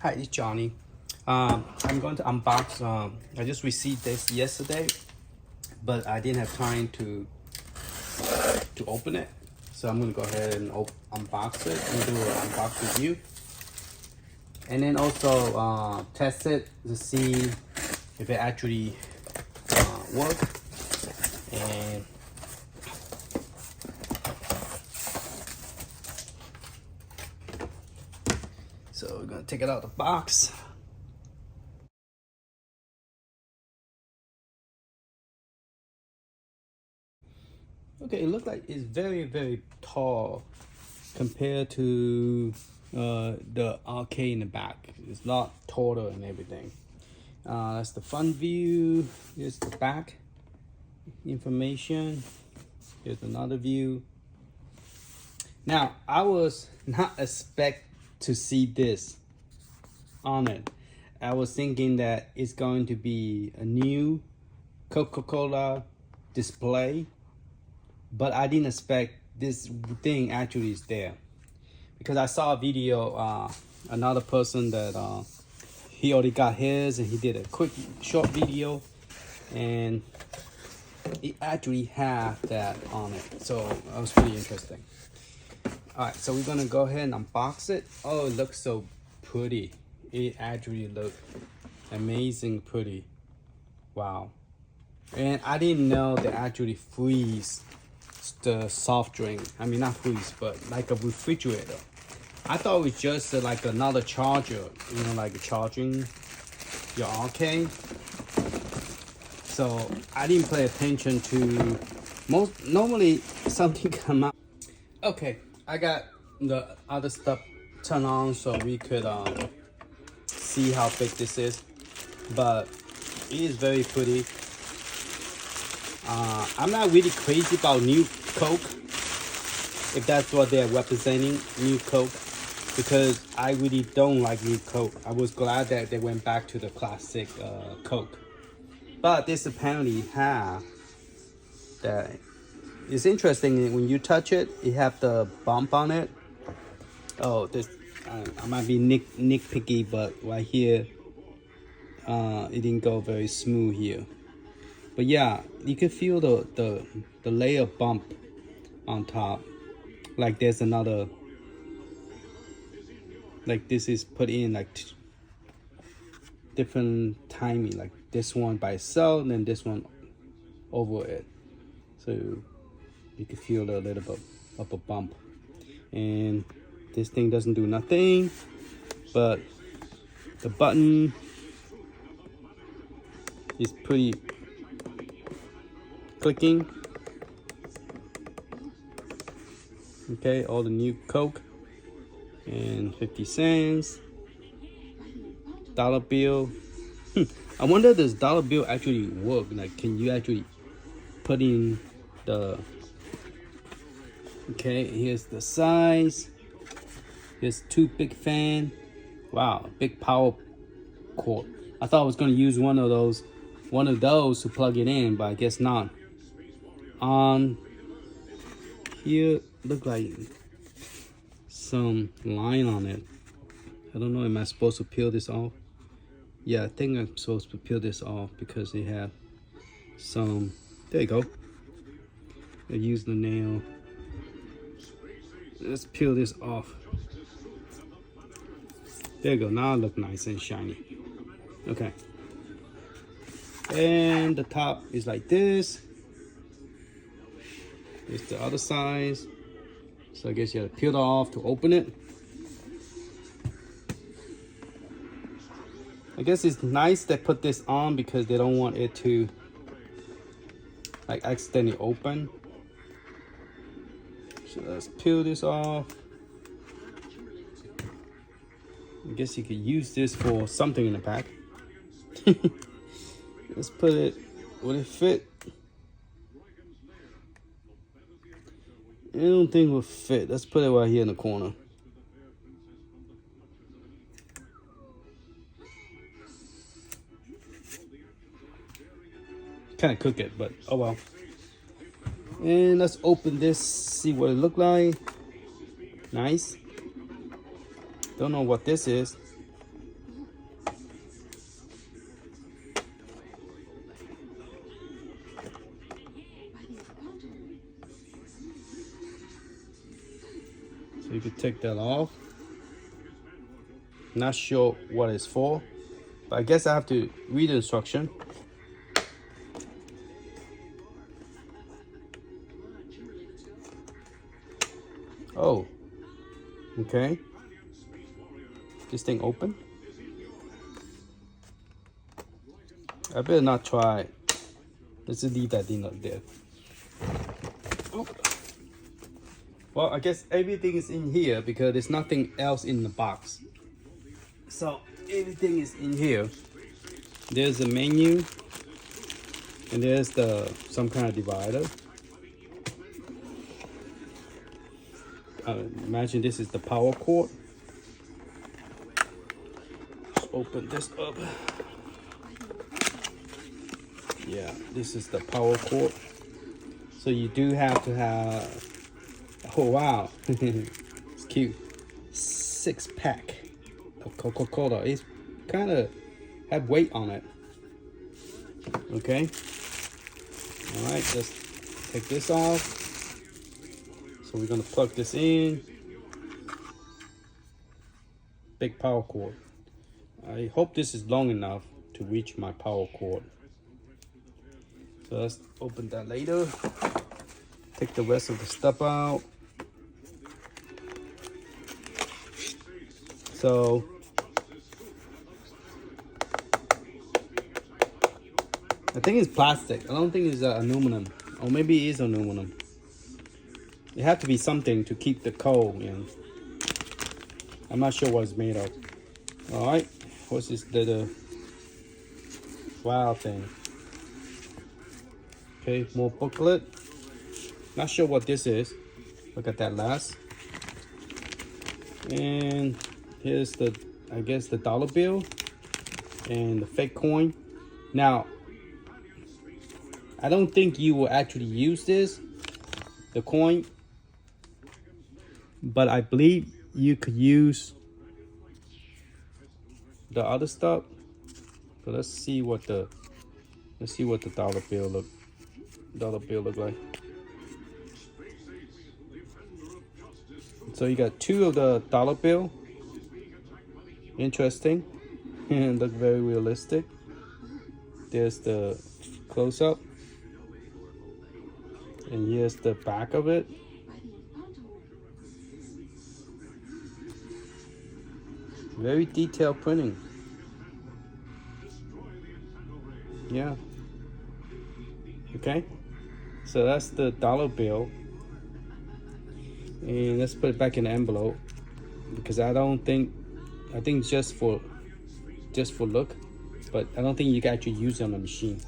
Hi, it's Johnny. I'm going to unbox. I just received this yesterday, but I didn't have time to open it. So I'm gonna go ahead and unbox it and do an unbox review, and then also test it to see if it actually works. And so we're gonna take it out of the box. Okay, it looks like it's very tall compared to the arcade in the back. It's not taller and everything. That's the front view. Here's the back information. Here's another view. Now, I was not expect to see this on it. I was thinking that it's going to be a new Coca-Cola display, but I didn't expect this thing actually is there, because I saw a video, another person that he already got his and he did a quick short video, and it actually had that on it, so that was pretty interesting. All right, so we're gonna go ahead and unbox it. Oh, it looks so pretty. It actually looked amazing pretty. Wow. And I didn't know they actually freeze the soft drink. I mean, not freeze, but like a refrigerator. I thought it was just like another charger, you know, like charging your arcade. So I didn't pay attention to normally something come out. Okay, I got the other stuff turned on so we could see how big this is, but it is very pretty. I'm not really crazy about new Coke, if that's what they're representing, new Coke, because I really don't like new Coke. I was glad that they went back to the classic Coke, but this apparently have that. It's interesting when you touch it, it have the bump on it. Oh, this I might be nitpicky, but right here, it didn't go very smooth here. But yeah, you can feel the layer bump on top. Like there's another, like this is put in like different timing. Like this one by itself, and then this one over it. So you can feel a little bit of a bump. And this thing doesn't do nothing, but the button is pretty clicking. Okay, all the new Coke and 50 cents, dollar bill. I wonder does dollar bill actually work? Like, can you actually put in the, okay, here's the size. Here's two big fan. Wow, big power cord. I thought I was gonna use one of those to plug it in, but I guess not. On here look like some line on it. I don't know, am I supposed to peel this off? Yeah, I think I'm supposed to peel this off because they have some, there you go. I use the nail. Let's peel this off. There you go, now it looks nice and shiny. Okay. And the top is like this. It's the other side. So I guess you have to peel it off to open it. I guess it's nice they put this on because they don't want it to like accidentally open. So let's peel this off. I guess you could use this for something in the back. Let's put it, would it fit? I don't think it will fit. Let's put it right here in the corner. Kind of cook it, but oh well. And let's open this, see what it look like. Nice. Don't know what this is. You could take that off. Not sure what it's for, but I guess I have to read the instruction. Oh, okay. This thing open? I better not try. Let's just leave that thing up there. Oh. Well, I guess everything is in here because there's nothing else in the box. So everything is in here. There's a menu, and there's some kind of divider. Imagine this is the power cord. Let's open this up. Yeah, this is the power cord. So you do have to have. Oh wow, it's cute. 6-pack of Coca-Cola. It's kind of have weight on it. Okay. All right, let's take this off. So we're gonna plug this in. Big power cord. I hope this is long enough to reach my power cord. So let's open that later. Take the rest of the stuff out. So I think it's plastic. I don't think it's aluminum, or maybe it is aluminum. It has to be something to keep the cold in. I'm not sure what it's made of. All right, what's this little wow thing? Okay, more booklet. Not sure what this is. Look at that last. And here's the, I guess, the dollar bill and the fake coin. Now, I don't think you will actually use this, the coin, but I believe you could use the other stuff. So let's see what the dollar bill look like. So you got 2 of the dollar bill. Interesting. And look very realistic. There's the close-up. And here's the back of it. Very detailed printing. Yeah. Okay. So that's the dollar bill. And let's put it back in the envelope, because I think it's just for look, but I don't think you can actually use it on the machine.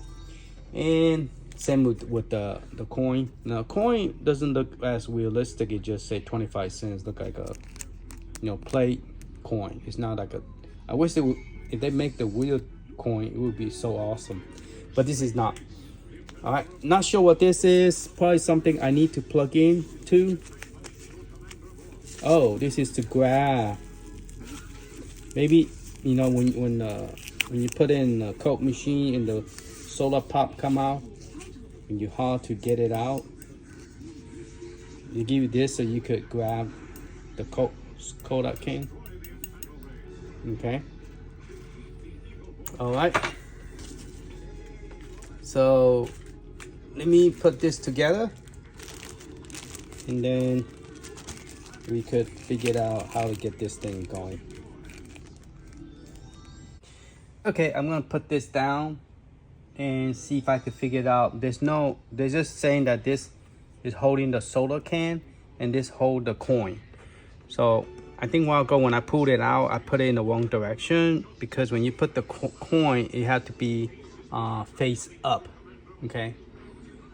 And same with the coin. Now coin doesn't look as realistic. It just say 25 cents. Look like a plate coin. It's not like a. I wish if they make the real coin, it would be so awesome, but this is not. All right, not sure what this is. Probably something I need to plug in to. Oh, this is to grab. Maybe when you put in the Coke machine and the soda pop come out, and you hard to get it out, you give you this so you could grab the Coke can. Okay. All right. So let me put this together, and then we could figure out how to get this thing going. Okay, I'm gonna put this down and see if I could figure it out. They're just saying that this is holding the soda can and this hold the coin. So I think a while ago when I pulled it out, I put it in the wrong direction, because when you put the coin, it had to be face up. Okay,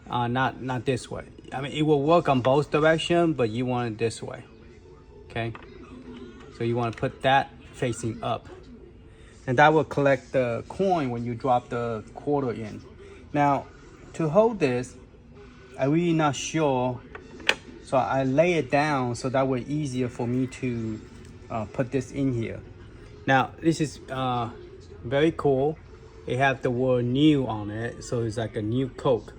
not this way. I mean, it will work on both directions, but you want it this way. Okay, so you want to put that facing up, and that will collect the coin when you drop the quarter in. Now, to hold this, I'm really not sure, so I lay it down so that way easier for me to put this in here. Now, this is very cool. It have the word new on it, so it's like a new Coke.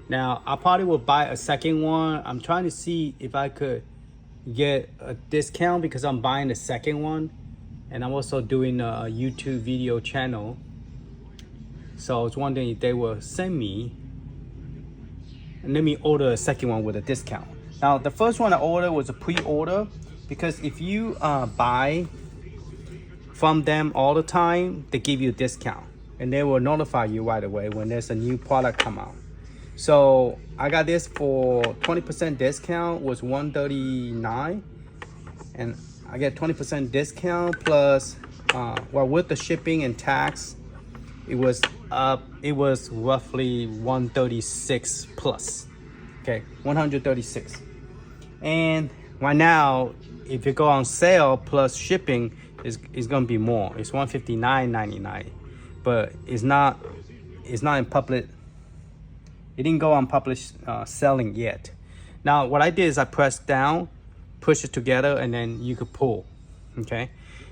Now, I probably will buy a second one. I'm trying to see if I could get a discount because I'm buying the second one, and I'm also doing a YouTube video channel. So I was wondering if they will send me and let me order a second one with a discount. Now the first one I ordered was a pre-order, because if you buy from them all the time, they give you a discount and they will notify you right away when there's a new product come out. So I got this for 20% discount, was $139, and I get 20% discount plus well, with the shipping and tax, it was roughly 136 plus. Okay, 136. And right now, if you go on sale plus shipping, it's gonna be more. It's $159.99, but it's not in public. It didn't go on public selling yet. Now what I did is I pressed down, push it together, and then you could pull. Okay,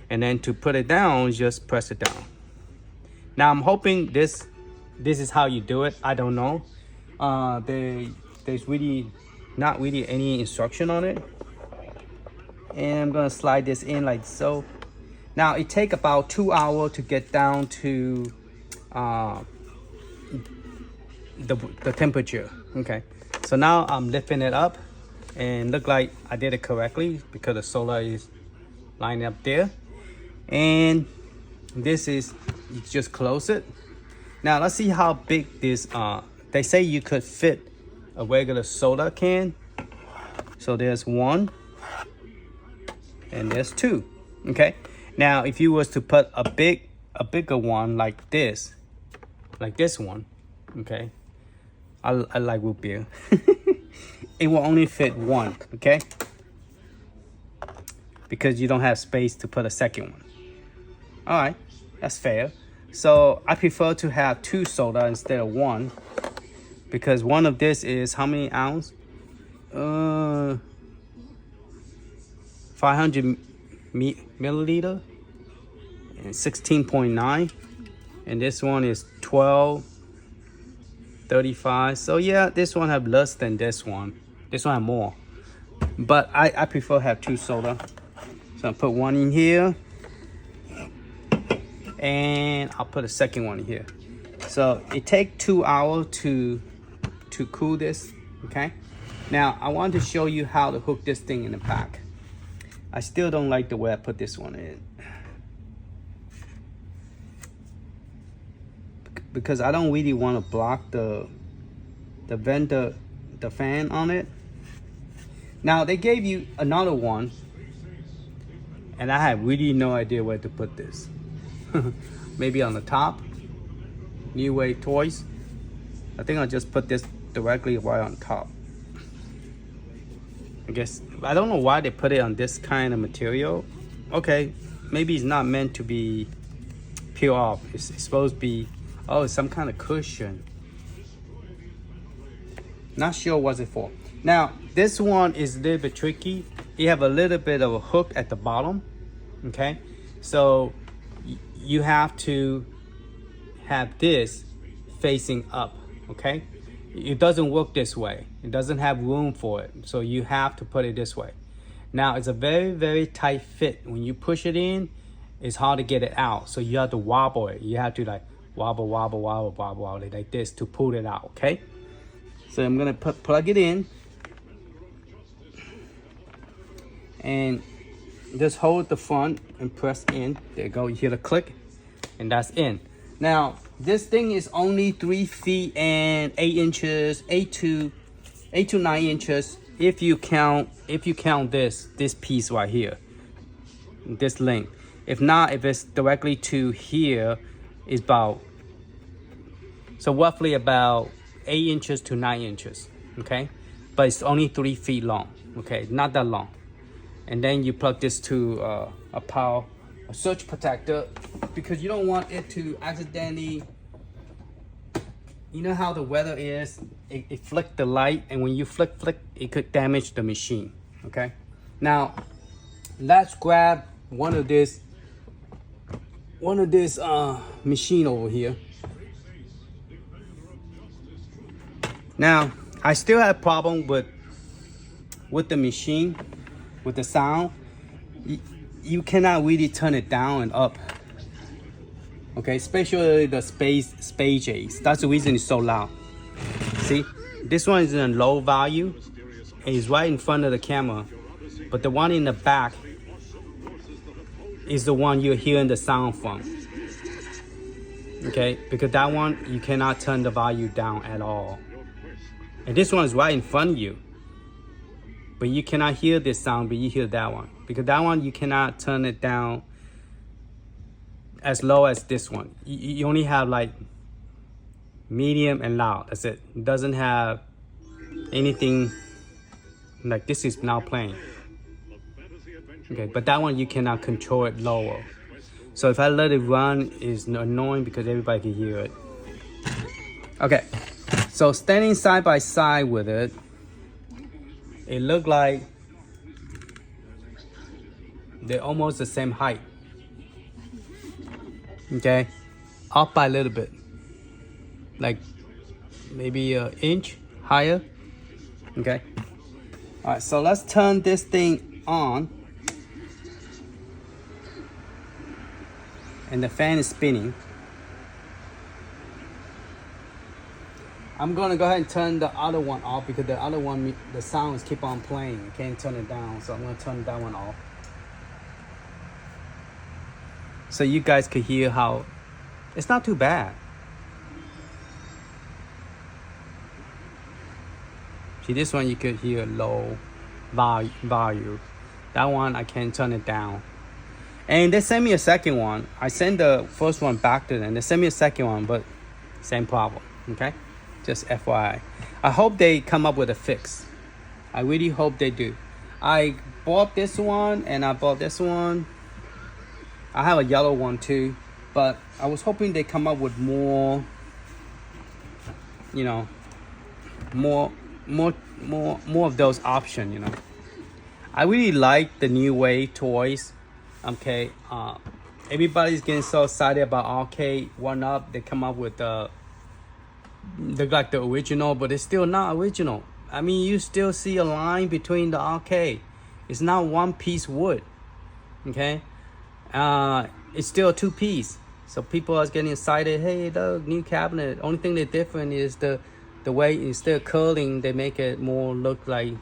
and then to put it down, just press it down. Now I'm hoping this is how you do it. I don't know. There's really not really any instruction on it. And I'm gonna slide this in like so. Now it take about 2 hours to get down to the temperature. Okay, so now I'm lifting it up and look like I did it correctly because the solar is lining up there. And this is, you just close it. Now let's see how big this they say you could fit a regular soda can. So there's one and there's two. Okay, now if you was to put a bigger one like this one, okay, I like root beer. It will only fit one, okay, because you don't have space to put a second one. All right, that's fair. So I prefer to have two soda instead of one, because one of this is how many ounce? 500 milliliter and 16.9, and this one is 1235. So yeah, this one have less than this one. This one have more, but I prefer have two soda. So I'll put one in here, and I'll put a second one here. So it take 2 hours to cool this. Okay, now I want to show you how to hook this thing in the back. I still don't like the way I put this one in, because I don't really want to block the fan on it. Now they gave you another one, and I have really no idea where to put this. Maybe on the top. New Wave Toys. I think I'll just put this directly right on top. I guess I don't know why they put it on this kind of material. Okay, maybe it's not meant to be peel off. It's supposed to be, oh, it's some kind of cushion. Not sure what it's for. Now this one is a little bit tricky. You have a little bit of a hook at the bottom. Okay, so you have to have this facing up. Okay, it doesn't work this way. It doesn't have room for it, so you have to put it this way. Now it's a very, very tight fit. When you push it in, it's hard to get it out, so you have to wobble it. You have to like wobble it like this to pull it out. Okay, so I'm gonna plug it in and just hold the front and press in. There you go. You hear the click, and that's in. Now this thing is only 3 feet and 8 inches, 8 to 9 inches if you count this piece right here, this length. If not, if it's directly to here, is about, so roughly about 8 inches to 9 inches. Okay, but it's only 3 feet long. Okay, not that long. And then you plug this to a surge protector, because you don't want it to accidentally, you know how the weather is, it flick the light, and when you flick, it could damage the machine. Okay, now let's grab one of this machine over here. Now I still have problem with the machine. with the sound, you cannot really turn it down and up. Okay, especially the space Ace. That's the reason it's so loud. See, this one is in a low value and it's right in front of the camera, but the one in the back is the one you're hearing the sound from. Okay, because that one you cannot turn the volume down at all, and this one is right in front of you, but you cannot hear this sound, but you hear that one, because that one you cannot turn it down as low as this one. You only have like medium and loud. That's it. It doesn't have anything like this is now playing. Okay, but that one you cannot control it lower. So if I let it run, it's annoying because everybody can hear it. Okay, so standing side by side with it, it looked like they're almost the same height. Okay, up by a little bit, like maybe an inch higher. Okay, all right, so let's turn this thing on. And the fan is spinning. I'm gonna go ahead and turn the other one off because the other one, the sounds keep on playing. I can't turn it down, so I'm gonna turn that one off. So you guys could hear how it's not too bad. See, this one you could hear low value. That one I can't turn it down. And they sent me a second one. I sent the first one back to them. They sent me a second one, but same problem, okay? Just FYI. I hope they come up with a fix. I really hope they do. I bought this one and I bought this one. I have a yellow one too, but I was hoping they come up with more, you know, more of those options, you know. I really like the new wave toys. Okay, everybody's getting so excited about arcade 1-up. They come up with look like the original, but it's still not original. I mean, you still see a line between the arcade. It's not one piece wood. Okay, it's still a 2-piece. So people are getting excited. Hey, the new cabinet. Only thing that's different is the way instead of curling, they make it more look like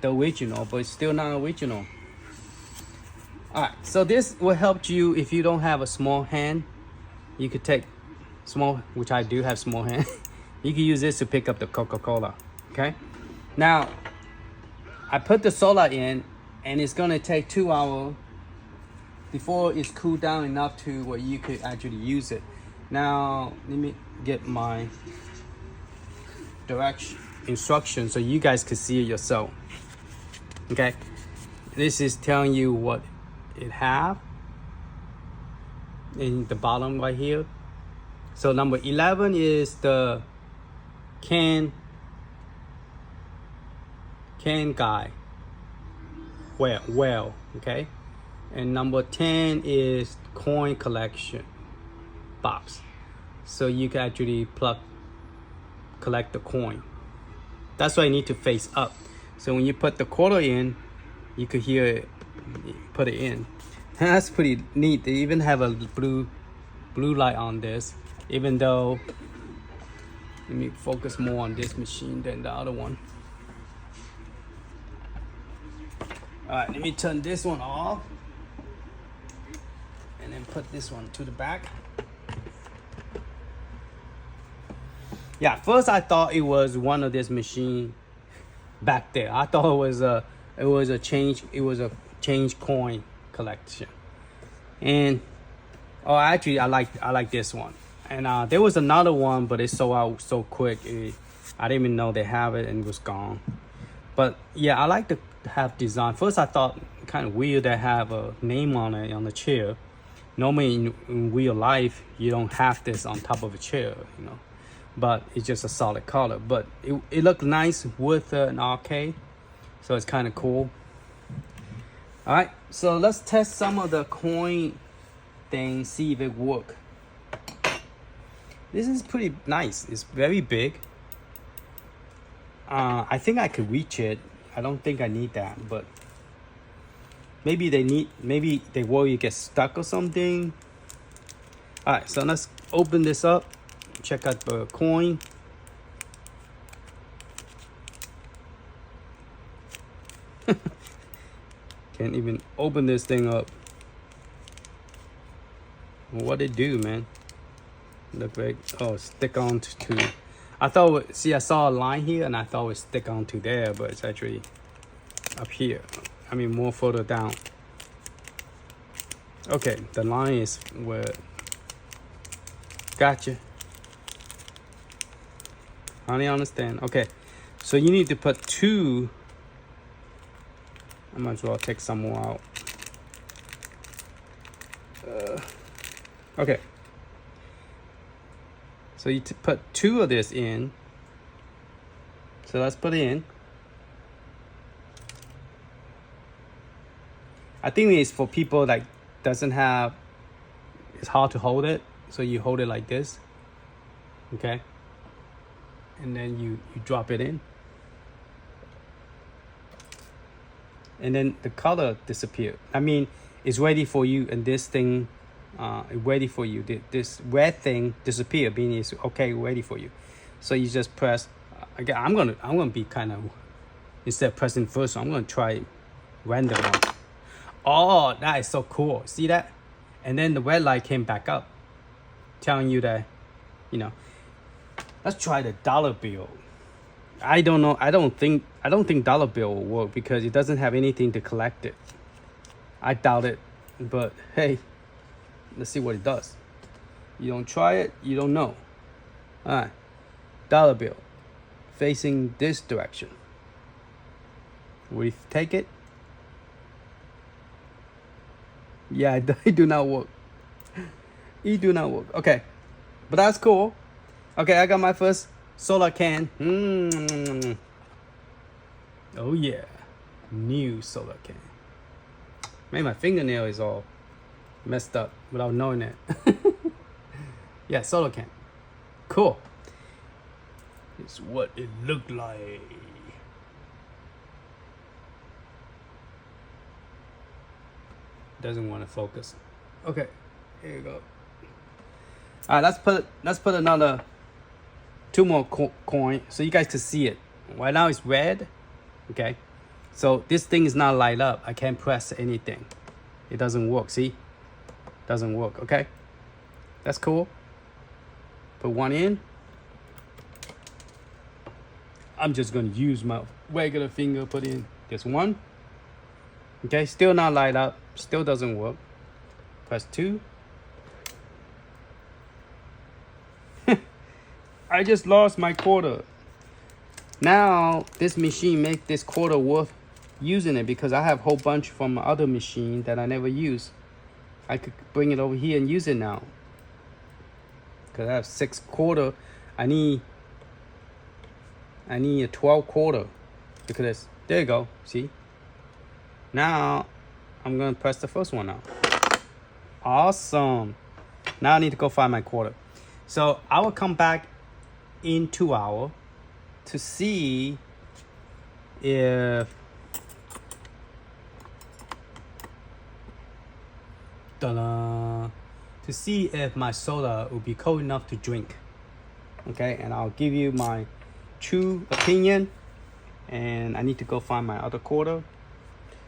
the original, but it's still not original. Alright, so this will help you if you don't have a small hand. You could take small, which I do have small hand. You can use this to pick up the Coca-Cola. Okay, now I put the solar in and it's gonna take 2 hours before it's cooled down enough to where you could actually use it. Now let me get my direction instructions so you guys can see it yourself. Okay, this is telling you what it have in the bottom right here. So number 11 is the can guy well, okay, and number 10 is coin collection box, so you can actually collect the coin. That's why you need to face up, so when you put the quarter in, you could hear it. Put it in. That's pretty neat. They even have a blue light on this, even though, let me focus more on this machine than the other one. All right, let me turn this one off and then put this one to the back. Yeah, first I thought it was one of this machine back there. I thought it was a change coin collection. And actually I like this one. And there was another one, but it sold out so quick. I didn't even know they have it and it was gone. But yeah, I like to have design. First I thought kind of weird to have a name on it on the chair. Normally in real life you don't have this on top of a chair, you know, but it's just a solid color. But it looked nice with an arcade, so it's kind of cool. All right, so let's test some of the coin things, see if it work. This is pretty nice. It's very big. I think I could reach it. I don't think I need that, but maybe they worry you get stuck or something. All right, so let's open this up. Check out the coin. Can't even open this thing up. What it do, man? Look like, oh, stick on to. I thought, see, I saw a line here and I thought it would stick on to there, but it's actually up here. I mean, more further down. Okay, the line is where. Gotcha. I understand. Okay, so you need to put 2. I might as well take some more out. Okay. So you put 2 of this in. So let's put it in. I think it's for people that doesn't have, it's hard to hold it. So you hold it like this. Okay. And then you drop it in. And then the color disappeared. I mean, it's ready for you, and this thing, ready for you. This red thing disappeared, meaning it's okay, ready for you. So you just press. Again, I'm gonna be kind of, instead of pressing first, I'm gonna try random one. Oh, that is so cool. See that? And then the red light came back up, telling you that, you know. Let's try the dollar bill. I don't know. I don't think dollar bill will work because it doesn't have anything to collect it. I doubt it, but hey, let's see what it does. You don't try it, you don't know. All right, dollar bill facing this direction. We take it. Yeah, it do not work. It do not work. Okay, but that's cool. Okay, I got my first solar can. Oh yeah, new solar can. Man, my fingernail is all messed up without knowing it. Yeah, solar can. Cool. It's what it looked like. Doesn't want to focus. Okay, here you go. All right, let's put another 2 more coin so you guys can see it. Right now it's red. Okay, so this thing is not light up. I can't press anything. It doesn't work. See, doesn't work. Okay, that's cool. Put 1 in. I'm just gonna use my regular finger. Put in this 1. Okay, still not light up. Still doesn't work. Press 2. I just lost my quarter. Now this machine make this quarter worth using it because I have a whole bunch from my other machine that I never use. I could bring it over here and use it now. Cause I have 6 quarter. I need a 12 quarter. Look at this. There you go. See? Now I'm gonna press the first one now. Awesome. Now I need to go find my quarter. So I will come back in 2 hours to see if my soda will be cold enough to drink. Okay, and I'll give you my true opinion, and I need to go find my other quarter.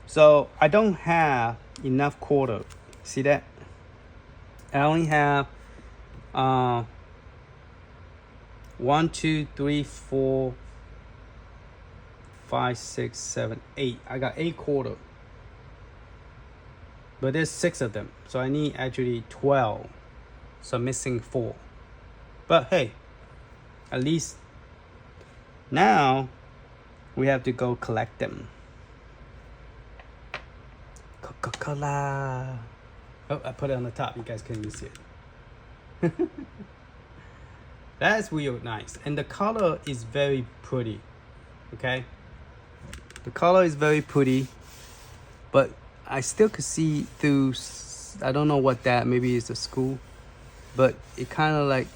So I don't have enough quarter. See that? I only have 1, 2, 3, 4, 5, 6, 7, 8. I got 8 quarter. But there's 6 of them. So I need actually 12. So I'm missing 4. But hey, at least now we have to go collect them. Coca-Cola. Oh, I put it on the top. You guys can't even see it. That's real nice. And the color is very pretty. Okay? The color is very pretty. But I still could see through, I don't know what that, maybe it's a school. But it kind of like,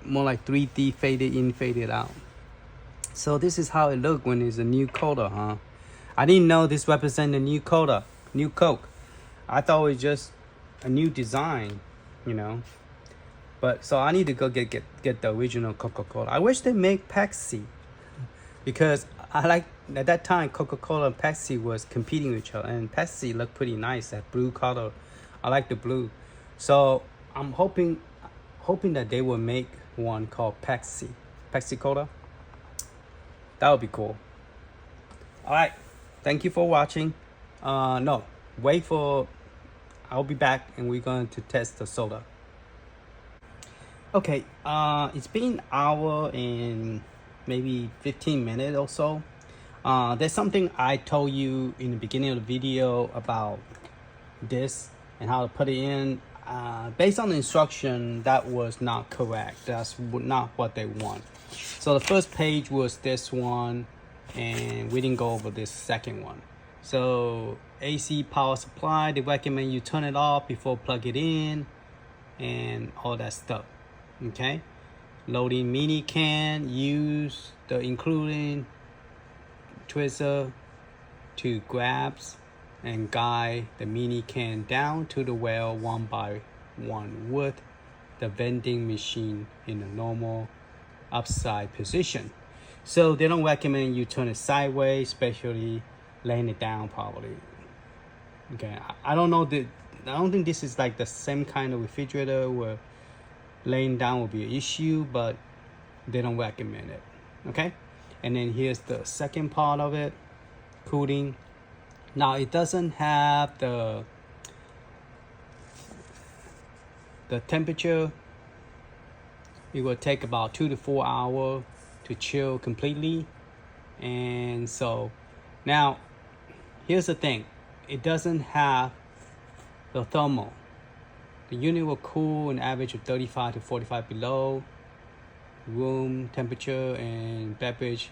more like 3D faded in, faded out. So this is how it looked when it's a new color, huh? I didn't know this represents a new color. new Coke. I thought it was just a new design, you know. But so I need to go get the original Coca-Cola. I wish they make Pepsi, because I like, at that time Coca-Cola and Pepsi was competing with each other, and Pepsi looked pretty nice, that blue color. I like the blue. So I'm hoping that they will make one called Pepsi Cola. That would be cool. All right, thank you for watching. No, wait for, I'll be back and we're going to test the soda. Okay, it's been an hour and maybe 15 minutes or so. There's something I told you in the beginning of the video about this and how to put it in. Based on the instruction, that was not correct. That's not what they want. So the first page was this one, and we didn't go over this second one. So AC power supply, they recommend you turn it off before plug it in and all that stuff. Okay, loading mini can, use the including tweezer to grabs and guide the mini can down to the well one by one with the vending machine in a normal upside position. So they don't recommend you turn it sideways, especially laying it down probably. Okay, I don't know, I don't think this is like the same kind of refrigerator where laying down will be an issue, but they don't recommend it. Okay, and then here's the second part of it, cooling. Now it doesn't have the temperature. It will take about 2 to 4 hours to chill completely. And so now here's the thing, it doesn't have the thermal. The unit will cool an average of 35 to 45 below room temperature, and beverage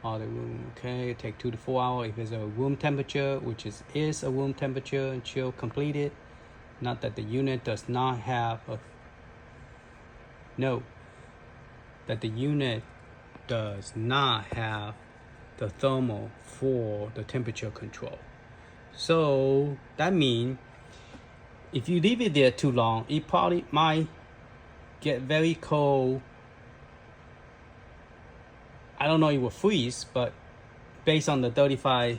all the room. Okay, it take 2 to 4 hours if it's a room temperature, which is a room temperature, and chill completed. Not that the unit does not have a that the unit does not have the thermal for the temperature control. So that means if you leave it there too long, it probably might get very cold. I don't know, it will freeze, but based on the 35,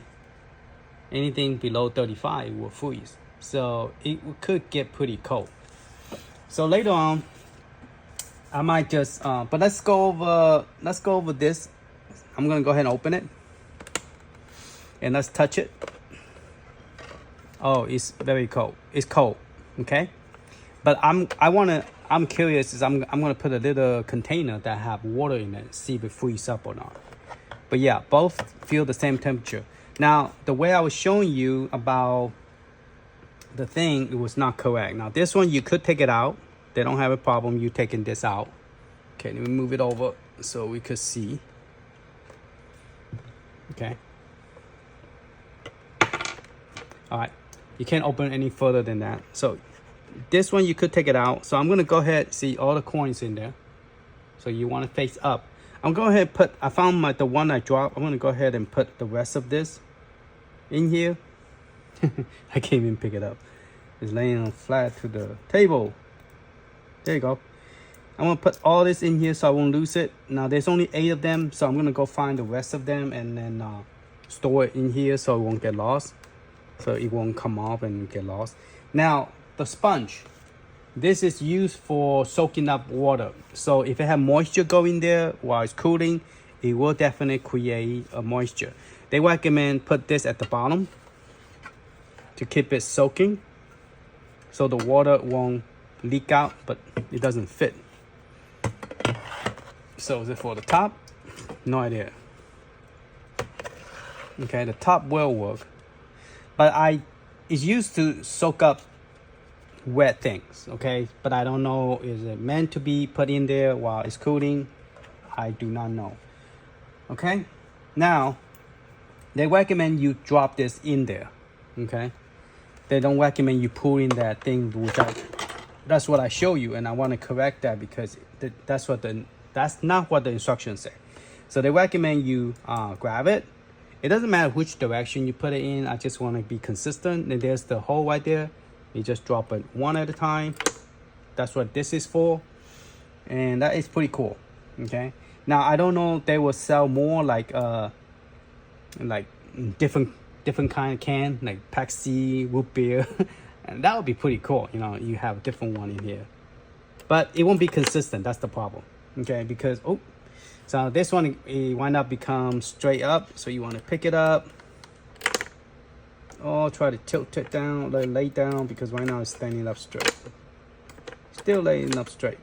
anything below 35 will freeze. So it could get pretty cold. So later on, I might just, but let's go over this. I'm gonna go ahead and open it, and let's touch it. Oh, it's very cold. It's cold. Okay, but I'm curious. Is I'm gonna put a little container that have water in it, see if it freezes up or not. But yeah, both feel the same temperature. Now the way I was showing you about the thing, it was not correct. Now this one you could take it out. They don't have a problem you taking this out. Okay, let me move it over so we could see. Okay. All right, you can't open any further than that. So this one you could take it out. So I'm gonna go ahead, see all the coins in there. So you want to face up. I'm going ahead and put, I found the one I dropped. I'm gonna go ahead and put the rest of this in here. I can't even pick it up. It's laying flat to the table. There you go. I'm gonna put all this in here so I won't lose it. Now there's only 8 of them, so I'm gonna go find the rest of them and then store it in here so it won't get lost. So it won't come off and get lost. Now the sponge, this is used for soaking up water. So if it has moisture going there while it's cooling, it will definitely create a moisture. They recommend put this at the bottom to keep it soaking, so the water won't leak out, but it doesn't fit. So is it for the top? No idea. Okay, the top will work, but it's used to soak up wet things. Okay, but I don't know, is it meant to be put in there while it's cooling? I do not know. Okay, now they recommend you drop this in there. Okay, they don't recommend you pulling that thing, which that's what I show you, and I want to correct that because that's not what the instructions say. So they recommend you grab it It doesn't matter which direction you put it in. I just want to be consistent. And there's the hole right there. You just drop it one at a time. That's what this is for. And that is pretty cool. Okay. Now I don't know if they will sell more like different kind of can, like Pepsi, root beer. And that would be pretty cool. You know, you have a different one in here. But it won't be consistent. That's the problem. Okay, because so this one it wind up become straight up. So you want to pick it up. Or try to tilt it down, let it lay down, because right now it's standing up straight. Still laying up straight.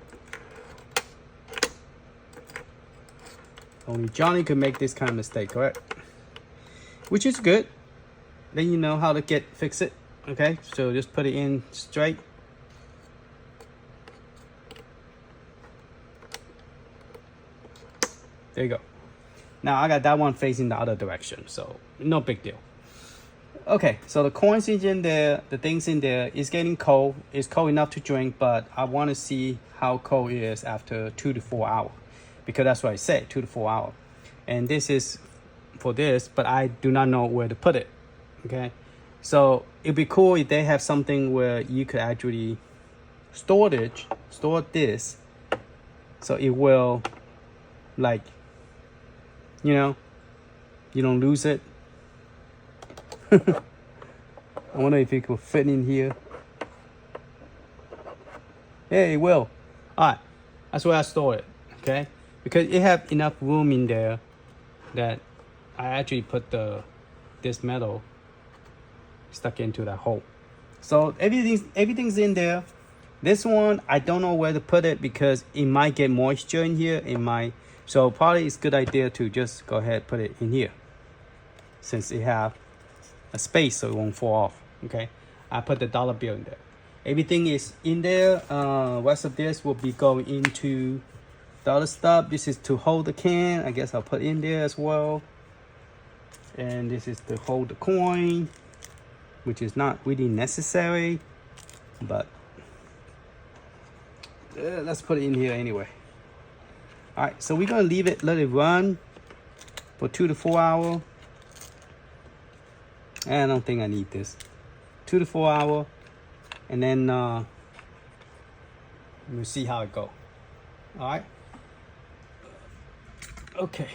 Only Johnny could make this kind of mistake, correct? Which is good. Then you know how to fix it. Okay, so just put it in straight. There you go. Now I got that one facing the other direction, so no big deal. Okay, so the coins in there, the things in there is getting cold. It's cold enough to drink, but I want to see how cold it is after 2 to 4 hours, because that's what I said, 2 to 4 hours. And this is for this, but I do not know where to put it. Okay, so it'd be cool if they have something where you could actually store this, so it will, like, you know, you don't lose it. I wonder if it could fit in here. Yeah, it will. All right, that's where I store it. Okay, because it have enough room in there that I actually put this metal stuck into that hole. So everything's in there. This one I don't know where to put it because it might get moisture in here. So probably it's a good idea to just go ahead and put it in here, since it have a space so it won't fall off. Okay, I put the dollar bill in there. Everything is in there. Rest of this will be going into the other stuff. This is to hold the can. I guess I'll put in there as well. And this is to hold the coin, which is not really necessary, but let's put it in here anyway. All right, so we're gonna let it run for 2 to 4 hours. I don't think I need this. 2 to 4 hours, and then we'll see how it goes. All right. Okay.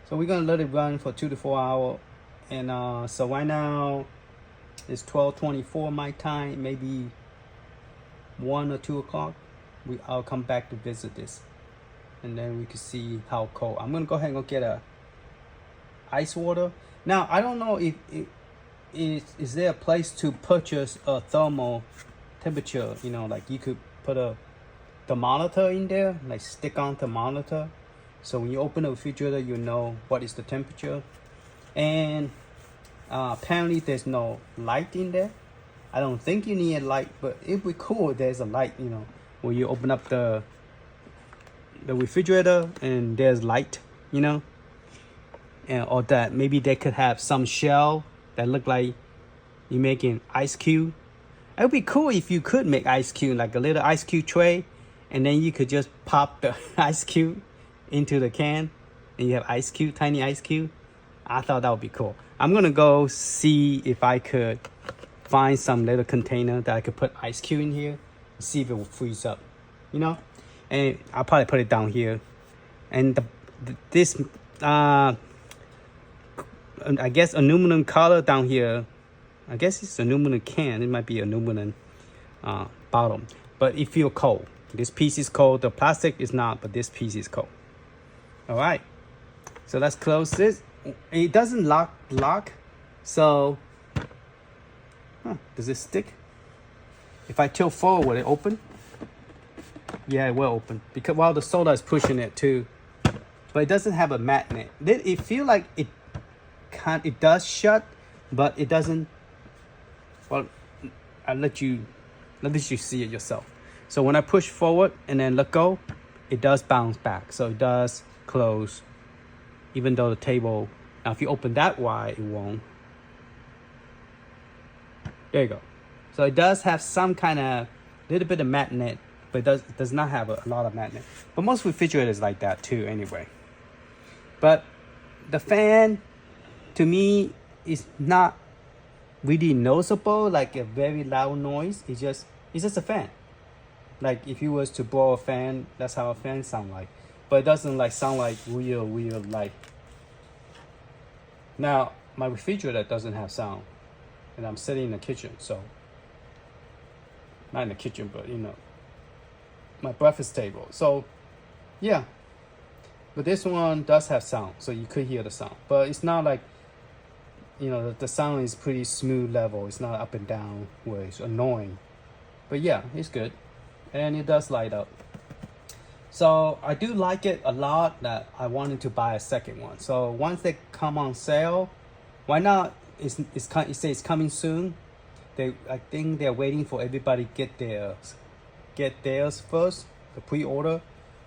So we're gonna let it run for 2 to 4 hours, and so right now it's 12:24 my time, maybe 1 or 2 o'clock. I'll come back to visit this, and then we can see how cold. I'm gonna go ahead and go get a ice water. Now I don't know if is there a place to purchase a thermal temperature, you know, like you could put a thermometer in there, like stick on thermometer, so when you open the refrigerator you know what is the temperature. And apparently there's no light in there. I don't think you need a light, but it'd be cool if there's a light, you know, when you open up the refrigerator and there's light, you know. And or that maybe they could have some shell that look like you're making ice cube. It would be cool if you could make ice cube, like a little ice cube tray, and then you could just pop the ice cube into the can and you have ice cube, tiny ice cube. I thought that would be cool. I'm gonna go see if I could find some little container that I could put ice cube in here, see if it will freeze up, you know. And I'll probably put it down here. And this I guess aluminum color down here, I guess it's aluminum can. It might be aluminum bottom, but it feels cold. This piece is cold. The plastic is not, but this piece is cold. All right, so let's close this. It doesn't lock. So does it stick? If I tilt forward, will it open? Yeah, it will open, because while the soda is pushing it too. But it doesn't have a magnet. It feel like it does shut, but it doesn't. Well, I'll let you see it yourself. So when I push forward and then let go, it does bounce back. So it does close, even though the table. Now if you open that wide, it won't. There you go. So it does have some kind of little bit of magnet, but it does not have a lot of magnet. But most refrigerators like that too, anyway. But the fan to me is not really noticeable, like a very loud noise. It's just a fan. Like if you was to blow a fan, that's how a fan sound like. But it doesn't like sound like real like. Now my refrigerator doesn't have sound, and I'm sitting in the kitchen, so not in the kitchen, but you know, my breakfast table. So yeah, but this one does have sound, so you could hear the sound, but it's not like, you know, the sound is pretty smooth level. It's not up and down where it's annoying. But yeah, it's good, and it does light up. So I do like it a lot that I wanted to buy a second one. So once they come on sale, why not? It says it's coming soon. I think they're waiting for everybody to get theirs first, the pre-order,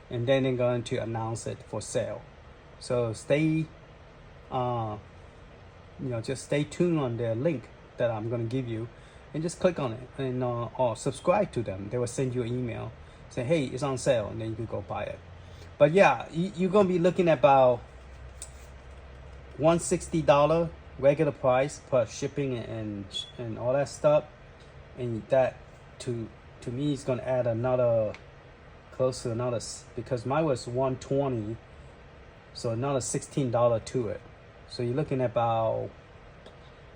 and then they're going to announce it for sale. So stay, just stay tuned on their link that I'm going to give you, and just click on it and or subscribe to them. They will send you an email, say, hey, it's on sale, and then you can go buy it. But yeah, you're going to be looking at about $160 regular price plus shipping and all that stuff, and that to me is going to add another close to another, because mine was $120, so another $16 to it. So you're looking at about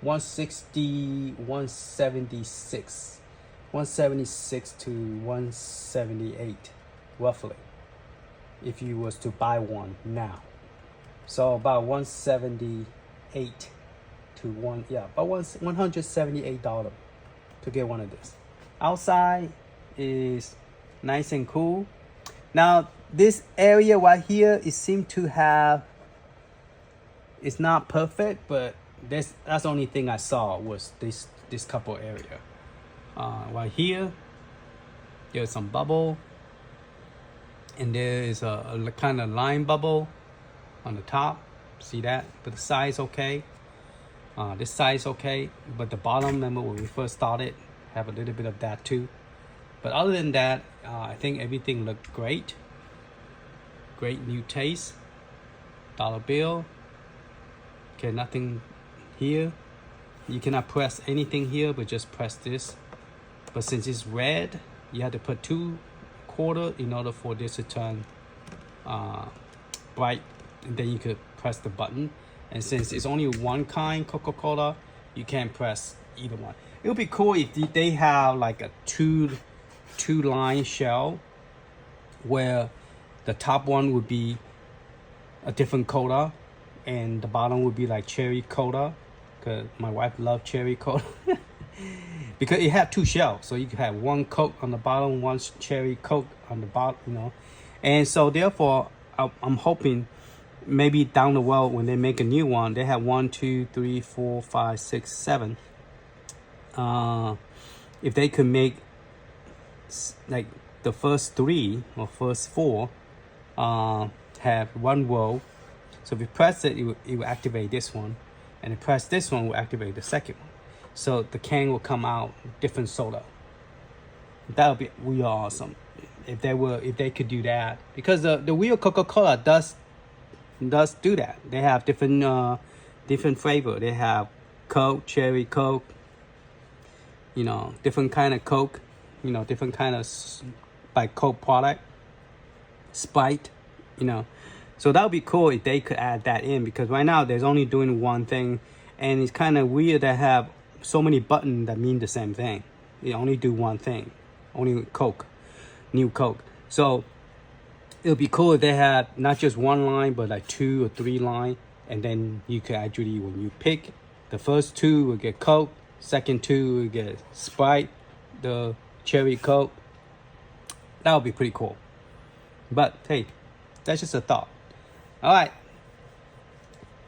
176 to 178 roughly, if you was to buy one now. So about 178 to about $178 to get one of this. Outside is nice and cool. Now this area right here, it seemed to have, it's not perfect, but that's the only thing I saw was this couple area. Right here, there's some bubble, and there is a kind of line bubble on the top. See that? But the side's okay. This side's okay, but the bottom, remember when we first started, have a little bit of that too. But other than that, I think everything looked great. Great new taste. Dollar bill. Okay, nothing here. You cannot press anything here, but just press this. But since it's red, you have to put 2 quarters in order for this to turn bright, and then you could press the button. And since it's only one kind Coca-Cola, you can't press either one. It would be cool if they have like a two line shell, where the top one would be a different cola and the bottom would be like cherry cola, because my wife loved cherry cola. Because it had 2 shells, so you could have one Coke on the bottom, one cherry Coke on the bottom, you know. And so therefore, I'm hoping maybe down the road when they make a new one, they have 1, 2, 3, 4, 5, 6, 7. If they could make like the first 3 or first 4 have one row, so if you press it, it will activate this one, and if you press this one, will activate the second one. So the can will come out different soda. That would be really awesome if they could do that, because the real Coca-Cola does do that. They have different flavor. They have Coke, cherry Coke, you know, different kind of Coke, you know, different kind of like Coke product, Sprite, you know. So that would be cool if they could add that in, because right now there's only doing one thing, and it's kind of weird to have so many buttons that mean the same thing. They only do one thing, only Coke, new Coke. So it would be cool if they had not just one line, but like 2 or 3 line, and then you could actually, when you pick, the first 2 will get Coke, second 2 will get Sprite, the cherry Coke. That would be pretty cool. But hey, that's just a thought. All right.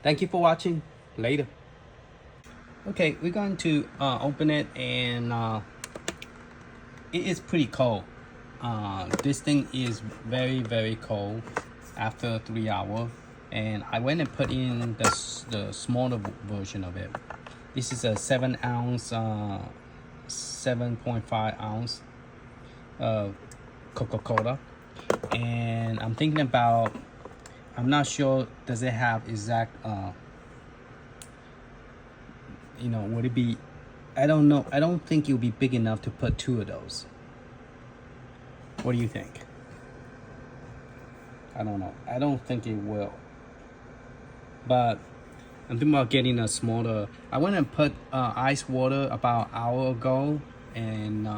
Thank you for watching. Later. Okay, we're going to open it, and it is pretty cold. This thing is very, very cold after 3 hours, and I went and put in the smaller version of it. This is a 7 ounce, 7.5 ounce Coca-Cola, and I'm thinking about I'm not sure does it have exact you know, would it be, I don't know, I don't think it would be big enough to put 2 of those. What do you think? I don't know. I don't think it will. But I'm thinking about getting a smaller. I went and put ice water about an hour ago, and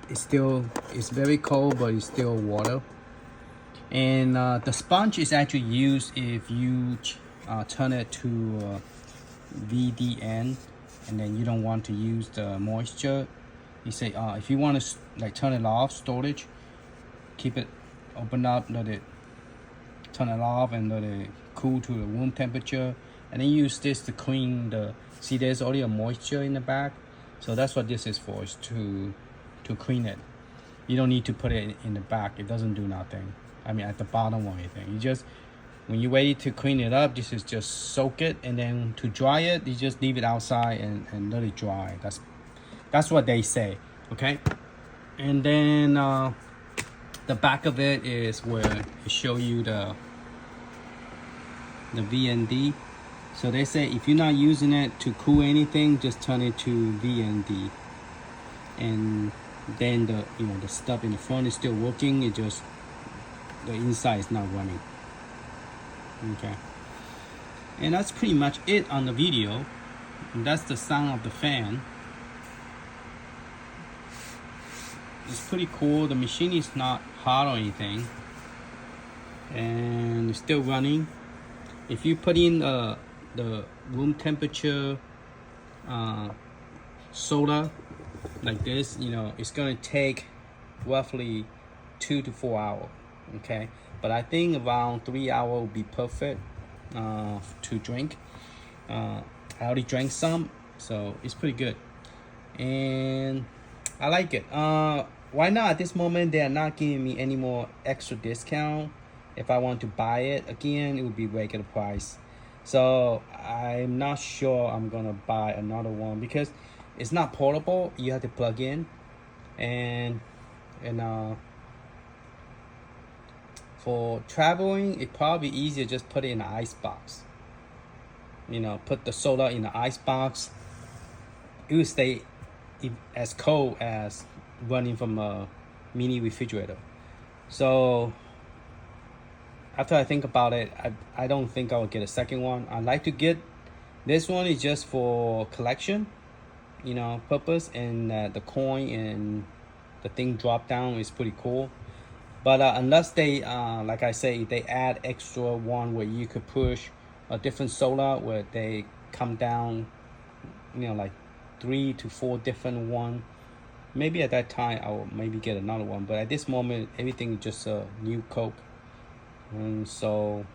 it's very cold, but it's still water. And the sponge is actually used if you turn it to VDN, and then you don't want to use the moisture. You say if you want to like turn it off, storage, keep it open up, let it turn it off and let it cool to the room temperature, and then use this to clean the, see there's already a moisture in the back, so that's what this is for, is to clean it. You don't need to put it in the back, it doesn't do nothing. I mean at the bottom or anything. You just, when you're ready to clean it up, this is just soak it, and then to dry it, you just leave it outside and let it dry. That's what they say, okay? And then the back of it is where it show you the VND. So they say if you're not using it to cool anything, just turn it to VND, and then the, you know, the stuff in the front is still working. It just, the inside is not running. Okay, and that's pretty much it on the video. And that's the sound of the fan. It's pretty cool. The machine is not hot or anything, and it's still running. If you put in the room temperature soda like this, you know, it's gonna take roughly 2 to 4 hours. Okay, but I think around 3 hours will be perfect to drink. I already drank some, so it's pretty good, and I like it. Why not? At this moment, they are not giving me any more extra discount. If I want to buy it again, it would be regular price. So I'm not sure I'm gonna buy another one because it's not portable. You have to plug in, and for traveling, it probably easier just put it in an ice box. You know, put the soda in the ice box. It will stay as cold as running from a mini refrigerator. So after I think about it, I don't think I will get a second one. I like to get this one, is just for collection, you know, purpose, and the coin and the thing drop down is pretty cool. But unless they like I say, they add extra one where you could push a different soda where they come down, you know, like 3 to 4 different one, maybe at that time I will maybe get another one. But at this moment, everything is just a new Coke. And so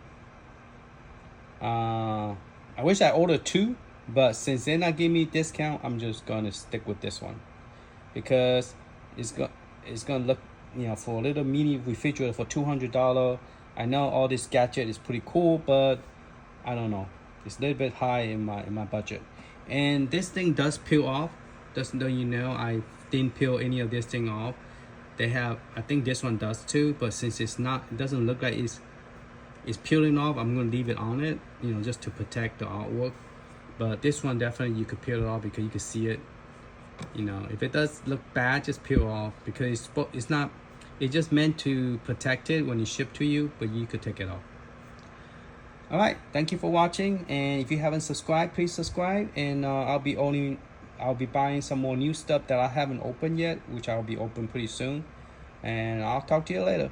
I wish I ordered 2, but since they're not giving me discount, I'm just gonna stick with this one because it's gonna look, you know, for a little mini refrigerator for $200. I know all this gadget is pretty cool, but I don't know, it's a little bit high in my budget. And this thing does peel off. Just so you know, I didn't peel any of this thing off. They have, I think this one does too, but since it's not, it doesn't look like it's peeling off, I'm gonna leave it on it, you know, just to protect the artwork. But this one definitely you could peel it off because you can see it. You know, if it does look bad, just peel off because it's not, it's just meant to protect it when it shipped to you, but you could take it off. All right, thank you for watching, and if you haven't subscribed, please subscribe. And I'll be buying some more new stuff that I haven't opened yet, which I'll be open pretty soon. And I'll talk to you later.